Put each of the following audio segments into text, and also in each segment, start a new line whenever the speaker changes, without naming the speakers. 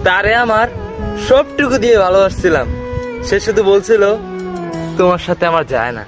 তারে আমার সবটুকু দিয়ে ভালোবাসছিলাম, সে শুধু বলছিল তোমার সাথে আমার যায় না।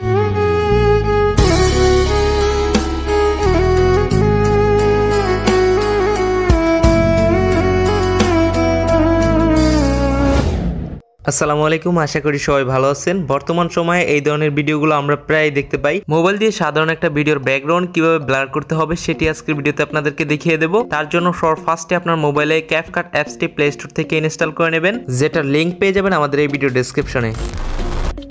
আসসালামু আলাইকুম, আশা করি সবাই ভালো আছেন। বর্তমান সময়ে এই ধরনের ভিডিওগুলো আমরা প্রায় দেখতে পাই। মোবাইল দিয়ে সাধারণ একটা ভিডিওর ব্যাকগ্রাউন্ড কিভাবে ব্লার করতে হবে সেটি আজকের ভিডিওতে আপনাদেরকে দেখিয়ে দেব। তার জন্য ফার্স্টে আপনার মোবাইলে CapCut অ্যাপসটি প্লে স্টোর থেকে ইনস্টল করে নেবেন, যেটার লিঙ্ক পেয়ে যাবেন আমাদের এই ভিডিও ডেসক্রিপশনে।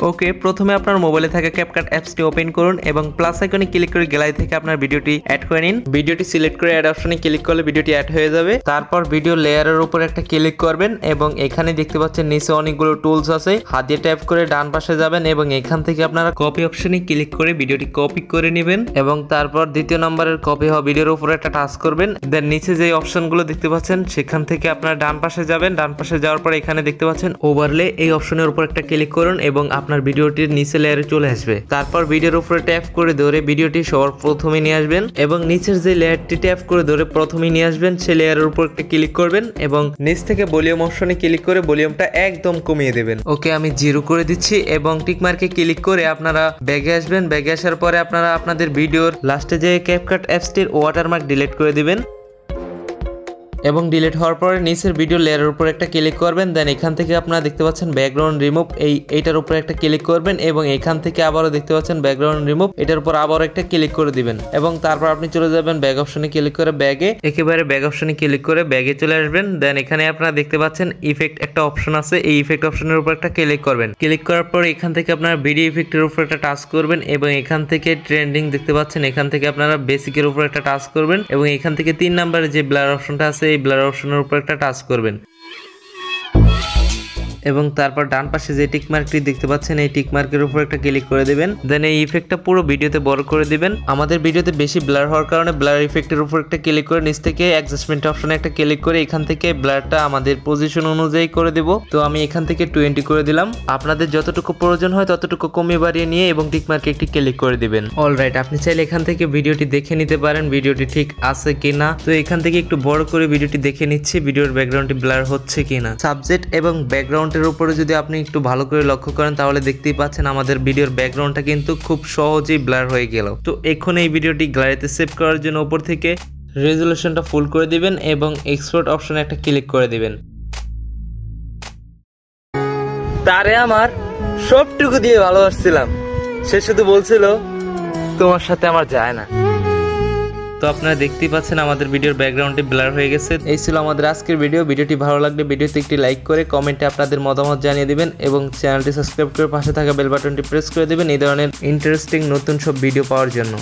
ওকে, প্রথমে আপনার মোবাইলে থাকা CapCut অ্যাপসটি ওপেন করুন এবং প্লাস আইকনে ক্লিক করে গ্যালারি থেকে আপনার ভিডিওটি অ্যাড করে নিন। ভিডিওটি সিলেক্ট করে অ্যাড অপশনে ক্লিক করলে ভিডিওটি অ্যাড হয়ে যাবে। তারপর ভিডিও লেয়ারের উপর একটা ক্লিক করবেন এবং এখানে দেখতে পাচ্ছেন নিচে অনেকগুলো টুলস আছে। হাত দিয়ে ট্যাপ করে ডান পাশে যাবেন এবং এখান থেকে আপনারা কপি অপশনে ক্লিক করে ভিডিওটি কপি করে নেবেন এবং তারপর দ্বিতীয় নম্বরের কপি হওয়া ভিডিওর উপরে একটা টাচ করবেন। দেন নিচে যে অপশনগুলো দেখতে পাচ্ছেন সেখান থেকে আপনারা ডান পাশে যাবেন। ডান পাশে যাওয়ার পর এখানে দেখতে পাচ্ছেন ওভারলে, এই অপশনের উপর একটা ক্লিক করুন এবং আপনার ভিডিওটির নিচে লেয়ারে চলে আসবে। তারপর ভিডিওর উপরে ট্যাপ করে ধরে ভিডিওটি সবার প্রথমে নিয়ে আসবেন এবং নিচের যে লেয়ারটি ট্যাপ করে ধরে প্রথমে নিয়ে আসবেন সেই লেয়ারের উপর একটা ক্লিক করবেন এবং নিচ থেকে ভলিউম অপশনে ক্লিক করে ভলিউমটা একদম কমিয়ে দেবেন। ওকে, আমি 0 করে দিচ্ছি এবং টিক মার্কে ক্লিক করে আপনারা ব্যাগে আসবেন। ব্যাগে আসার পরে আপনারা আপনাদের ভিডিওর লাস্টে যে CapCut অ্যাপসটির ওয়াটারমার্ক ডিলিট করে দিবেন এবং ডিলিট হওয়ার পরে নিচের ভিডিও লেয়ারের উপর একটা ক্লিক করবেন। দেন এখান থেকে আপনারা দেখতে পাচ্ছেন ব্যাকগ্রাউন্ড রিমুভ, এইটার উপর একটা ক্লিক করবেন এবং এখান থেকে আবারও দেখতে পাচ্ছেন ব্যাকগ্রাউন্ড রিমুভ, এটার উপর আবারও একটা ক্লিক করে দিবেন এবং তারপর আপনি চলে যাবেন ব্যাগ অপশনে ক্লিক করে ব্যাগে, একেবারে ব্যাগ অপশনে ক্লিক করে ব্যাগে চলে আসবেন। দেন এখানে আপনারা দেখতে পাচ্ছেন ইফেক্ট একটা অপশন আছে, এই ইফেক্ট অপশনের উপর একটা ক্লিক করবেন। ক্লিক করার পর এখান থেকে আপনারা ভিডিও ইফেক্টের উপর একটা টাচ করবেন এবং এখান থেকে ট্রেন্ডিং দেখতে পাচ্ছেন, এখান থেকে আপনারা বেসিকের উপর একটা টাচ করবেন এবং এখান থেকে 3 নম্বরে যে ব্লার অপশনটা আছে এই ব্লার অপশনের উপর একটা টাচ করবেন এবং তারপর ডান পাশে যে টিক মার্কটি দেখতে পাচ্ছেন এই টিক মার্কের উপর একটা ক্লিক করে দিবেন। দেন এই ইফেক্টটা পুরো ভিডিওতে বড় করে দিবেন। আমাদের ভিডিওতে বেশি ব্লার হওয়ার কারণে ব্লার ইফেক্টের উপর একটা ক্লিক করে নিচ থেকে অ্যাডজাস্টমেন্ট অপশনে একটা ক্লিক করে এখান থেকে ব্লারটা আমাদের পজিশন অনুযায়ী করে দেব। তো আমি এখান থেকে 20 করে দিলাম। আপনাদের যতটুকু প্রয়োজন হয় ততটুকু কমিয়ে বাড়িয়ে নিয়ে এবং টিক মার্কে একটি ক্লিক করে দিবেন। অলরাইট, আপনি চাইলে এখান থেকে ভিডিওটি দেখে নিতে পারেন ভিডিওটি ঠিক আছে কিনা। তো এখান থেকে একটু বড় করে ভিডিওটি দেখে নিচ্ছি ভিডিওর ব্যাকগ্রাউন্ডটি ব্লার হচ্ছে কিনা। সাবজেক্ট এবং ব্যাকগ্রাউন্ডের উপরে যদি আপনি একটু ভালো করে লক্ষ্য করেন তাহলে দেখতেই পাচ্ছেন আমাদের ভিডিওর ব্যাকগ্রাউন্ডটা কিন্তু খুব সহজেই ব্লার হয়ে গেল। তো এখন এই ভিডিওটি গ্যালারিতে সেভ করার জন্য উপর থেকে রেজুলেশনটা ফুল করে দিবেন এবং এক্সপোর্ট অপশনে একটা ক্লিক করে দিবেন। তারে আমার সবটুকু দিয়ে ভালোবাসছিলাম, সে শুধু বলছিল তোমার সাথে আমার যায় না। তো আপনারা দেখতেই পাচ্ছেন আমাদের ভিডিওর ব্যাকগ্রাউন্ডটি ব্লার হয়ে গেছে। এই ছিল আমাদের আজকের ভিডিও। ভিডিওটি ভালো লাগলে ভিডিওতে একটি লাইক করে কমেন্টে আপনাদের মতামত জানিয়ে দিবেন এবং চ্যানেলটি সাবস্ক্রাইব করে পাশে থাকা বেল বাটনটি প্রেস করে দিবেন এই ধরনের ইন্টারেস্টিং নতুন সব ভিডিও পাওয়ার জন্য।